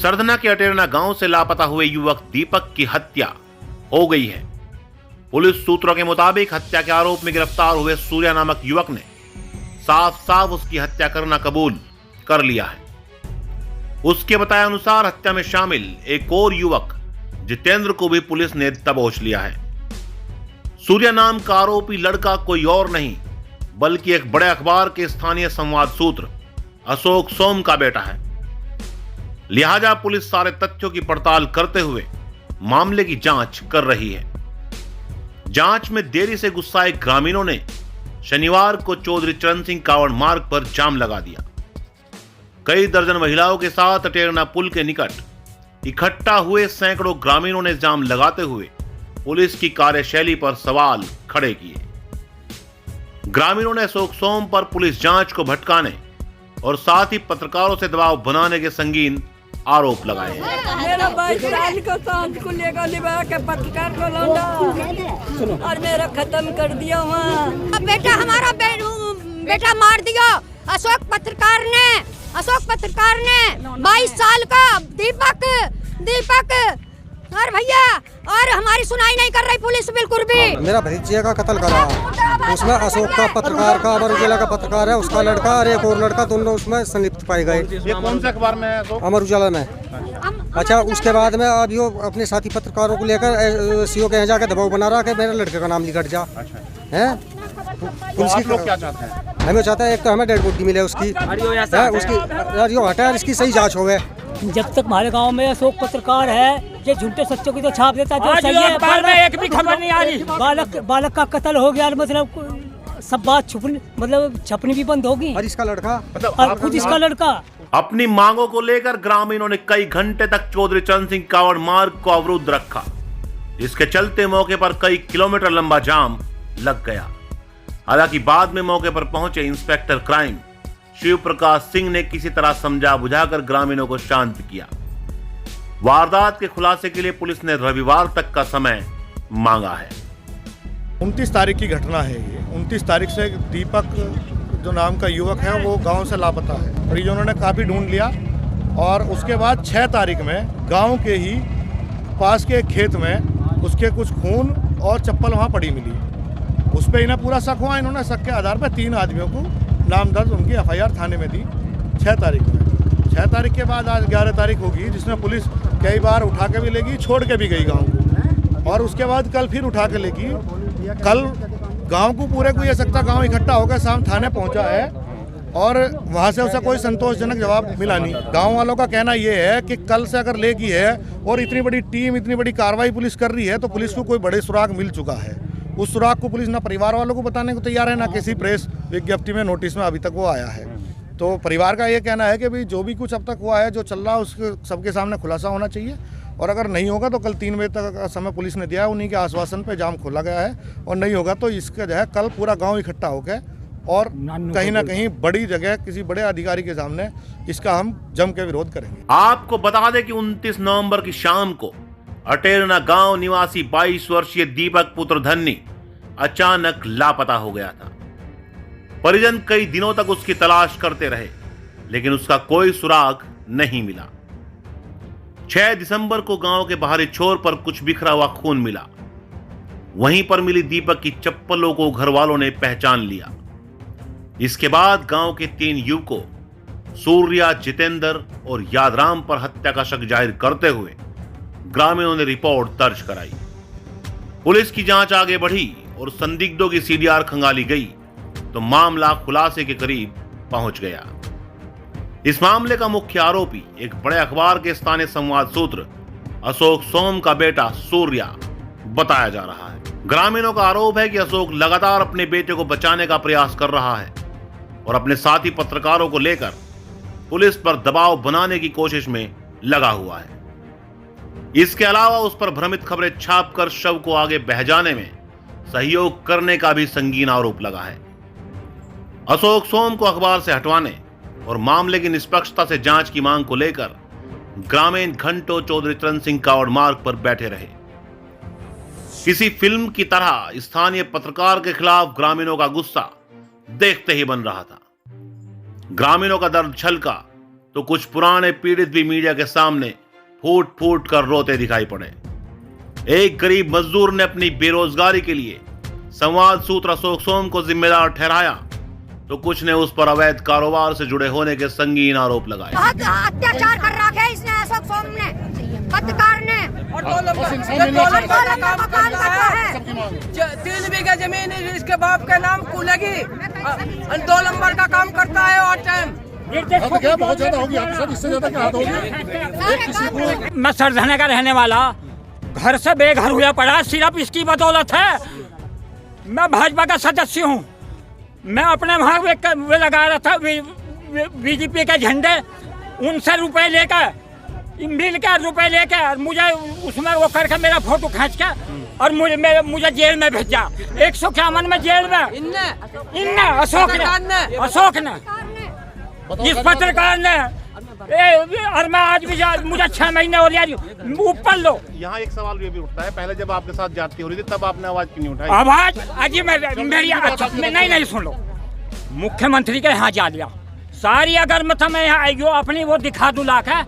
सरधना के अटेरना गांव से लापता हुए युवक दीपक की हत्या हो गई है। पुलिस सूत्रों के मुताबिक हत्या के आरोप में गिरफ्तार हुए सूर्या नामक युवक ने साफ साफ उसकी हत्या करना कबूल कर लिया है। उसके बताए अनुसार हत्या में शामिल एक और युवक जितेंद्र को भी पुलिस ने दबोच लिया है। सूर्या नाम का आरोपी लड़का कोई और नहीं बल्कि एक बड़े अखबार के स्थानीय संवाद सूत्र अशोक सोम का बेटा है। लिहाजा पुलिस सारे तथ्यों की पड़ताल करते हुए मामले की जांच कर रही है। जांच में देरी से गुस्साए ग्रामीणों ने शनिवार को चौधरी चरण सिंह कावड़ मार्ग पर जाम लगा दिया। कई दर्जन महिलाओं के साथ अटेरना पुल के निकट इकट्ठा हुए सैकड़ों ग्रामीणों ने जाम लगाते हुए पुलिस की कार्यशैली पर सवाल खड़े किए। ग्रामीणों ने अशोक सोम पर पुलिस जांच को भटकाने और साथ ही पत्रकारों से दबाव बनाने के संगीन आरोप लगाए हैं। मेरा भाई साल को सांझ को लेकर लिवा के पत्रकार को लौंडा और मेरा खत्म कर दिया वहाँ। बेटा हमारा बेटा मार दिया अशोक पत्रकार ने 22 साल का दीपक और भैया और हमारी सुनाई नहीं कर रही पुलिस बिल्कुल भी। मेरा भतीजे का कत्ल करा, उसमें अशोक का पत्रकार का अमर उजाला का पत्रकार है, उसका लड़का और एक और लड़का दोनों उसमें संलिप्त पाए गए। ये कौन से अखबार में है? अमर उजाला में। अच्छा, उसके बाद में अब यो अपने साथी पत्रकारों को लेकर सीओ के यहाँ जाकर दबाव बना रहा कि मेरे लड़के का नाम लिखट जा है। पुलिस की लोग क्या चाहते हैं? हमें चाहता है एक तो हमें डेड बॉडी मिले उसकी हटा इसकी सही जाँच हो गए। जब तक हमारे गांव में अशोक पत्रकार है ये झूठे सच्चों की तो छाप देता है। जो सही है अखबार में एक भी खबर नहीं आ रही। बालक का कत्ल हो गया, मतलब सब बात छपनी भी बंद होगी। और इसका लड़का खुद इसका लड़का अपनी मांगों को लेकर ग्रामीणों ने कई घंटे तक चौधरी चरण सिंह कावड़ मार्ग को अवरुद्ध रखा, जिसके चलते मौके पर कई किलोमीटर लंबा जाम लग गया। हालांकि बाद में मौके पर पहुंचे इंस्पेक्टर क्राइम शिव प्रकाश सिंह ने किसी तरह समझा बुझाकर ग्रामीणों को शांत किया। वारदात के खुलासे के लिए पुलिस ने रविवार तक का समय मांगा है। 29 तारीख की घटना है ये। 29 तारीख से दीपक जो नाम का युवक है वो गांव से लापता है। परिजनों ने काफ़ी ढूंढ लिया और उसके बाद 6 तारीख में गांव के ही पास के एक खेत में उसके कुछ खून और चप्पल वहां पड़ी मिली। उस पर इन्हें पूरा शक हुआ। इन्होंने शक के आधार पर 3 आदमियों को नाम दर्ज उनकी FIR थाने में दी 6 तारीख में। 6 तारीख के बाद आज 11 तारीख होगी, जिसमें पुलिस कई बार उठा के भी लेगी, छोड़ के भी गई गांव को, और उसके बाद कल फिर उठा के लेगी। कल गांव को पूरे को ये सकता गांव इकट्ठा होकर शाम थाने पहुंचा है और वहां से उसे कोई संतोषजनक जवाब मिला नहीं। गांव वालों का कहना ये है कि कल से अगर लेगी है और इतनी बड़ी टीम इतनी बड़ी कार्रवाई पुलिस कर रही है तो पुलिस को कोई बड़े सुराग मिल चुका है। उस सुराग को पुलिस ना परिवार वालों को बताने को तैयार है, ना किसी प्रेस विज्ञप्ति में नोटिस में अभी तक वो आया है। तो परिवार का ये कहना है कि भाई जो भी कुछ अब तक हुआ है, जो चल रहा है, उसके सबके सामने खुलासा होना चाहिए और अगर नहीं होगा तो कल 3 बजे तक का समय पुलिस ने दिया है। उन्हीं के आश्वासन पे जाम खोला गया है और नहीं होगा तो इसका जो है कल पूरा गांव इकट्ठा होकर और कहीं ना कहीं बड़ी जगह किसी बड़े अधिकारी के सामने इसका हम जम के विरोध करेंगे। आपको बता दें कि 29 नवंबर की शाम को अटेरना गांव निवासी 22 वर्षीय दीपक पुत्र धन्नी अचानक लापता हो गया था। परिजन कई दिनों तक उसकी तलाश करते रहे लेकिन उसका कोई सुराग नहीं मिला। 6 दिसंबर को गांव के बाहरी छोर पर कुछ बिखरा हुआ खून मिला। वहीं पर मिली दीपक की चप्पलों को घर वालों ने पहचान लिया। इसके बाद गांव के 3 युवकों सूर्या, जितेंद्र और यादराम पर हत्या का शक जाहिर करते हुए ग्रामीणों ने रिपोर्ट दर्ज कराई। पुलिस की जांच आगे बढ़ी और संदिग्धों की CDR खंगाली गई तो मामला खुलासे के करीब पहुंच गया। इस मामले का मुख्य आरोपी एक बड़े अखबार के स्थानीय संवाद सूत्र अशोक सोम का बेटा सूर्या बताया जा रहा है। ग्रामीणों का आरोप है कि अशोक लगातार अपने बेटे को बचाने का प्रयास कर रहा है और अपने साथी पत्रकारों को लेकर पुलिस पर दबाव बनाने की कोशिश में लगा हुआ है। इसके अलावा उस पर भ्रमित खबरें छापकर शव को आगे बह जाने में सहयोग करने का भी संगीन आरोप लगा है। अशोक सोम को अखबार से हटवाने और मामले की निष्पक्षता से जांच की मांग को लेकर ग्रामीण घंटों चौधरी चरण सिंह कावड़ मार्ग पर बैठे रहे। किसी फिल्म की तरह स्थानीय पत्रकार के खिलाफ ग्रामीणों का गुस्सा देखते ही बन रहा था। ग्रामीणों का दर्द छलका तो कुछ पुराने पीड़ित भी मीडिया के सामने फूट फूट कर रोते दिखाई पड़े। एक गरीब मजदूर ने अपनी बेरोजगारी के लिए संवाद सूत्र अशोक सोम को जिम्मेदार ठहराया, तो कुछ ने उस पर अवैध कारोबार से जुड़े होने के संगीन आरोप लगाए। बहुत अत्याचार कर रखा है इसने, अशोक सोम ने, पत्रकार ने। और 3 बीघा जमीन इसके बाप के नाम को लगी, 2 नंबर का काम करता है और टाइम बहुत ज्यादा हो गया सर, इससे ज्यादा क्या होगी। मैं सरधने का रहने वाला, घर से बेघर हुआ पड़ा सिर्फ इसकी बदौलत है। मैं भाजपा का सदस्य हूँ, मैं अपने वहाँ वे लगा रहा था बीजेपी के झंडे, उनसे रुपए लेकर मिल के रुपए लेकर मुझे उसमें वो करके मेरा फोटो खींच के और मुझे जेल में भेजा। 151 में जेल में इनने अशोक ने इस पत्रकार ने। और मैं आज भी मुझे 6 महीने हो गया ऊपर लो। यहाँ एक सवाल ये भी उठता है, पहले जब आपके साथ जाती हो रही थी तब आपने आवाज क्यों नहीं उठाई? आवाज अजी मेरी नहीं सुन लो, मुख्यमंत्री के यहाँ जा लिया सारी। अगर मैं तुम्हें यहाँ आई अपनी वो दिखा दूँ लाके,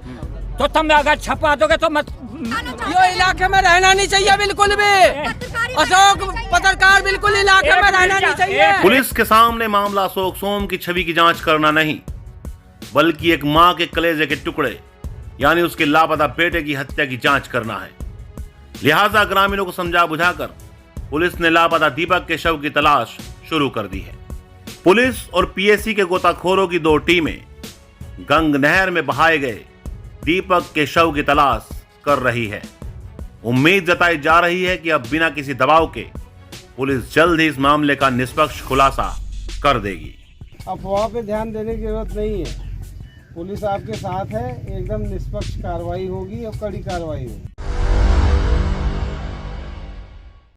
तो तुम अगर छपा दोगे तो मत। यो इलाके में रहना नहीं चाहिए बिल्कुल भी, अशोक पत्रकार बिल्कुल इलाके में रहना नहीं चाहिए। पुलिस के सामने मामला अशोक सोम की छवि की जांच करना नहीं, बल्कि एक मां के कलेजे के टुकड़े यानी उसके लापता बेटे की हत्या की जांच करना है। लिहाजा ग्रामीणों को समझा बुझाकर पुलिस ने लापता दीपक के शव की तलाश शुरू कर दी है। पुलिस और पीएससी के गोताखोरों की 2 टीमें गंग नहर में बहाए गए दीपक के शव की तलाश कर रही है। उम्मीद जताई जा रही है कि अब बिना किसी दबाव के पुलिस जल्द ही इस मामले का निष्पक्ष खुलासा कर देगी। अफवाह पे ध्यान देने की जरूरत नहीं है, पुलिस आपके साथ है, एकदम निष्पक्ष कार्रवाई होगी और कड़ी कार्रवाई होगी।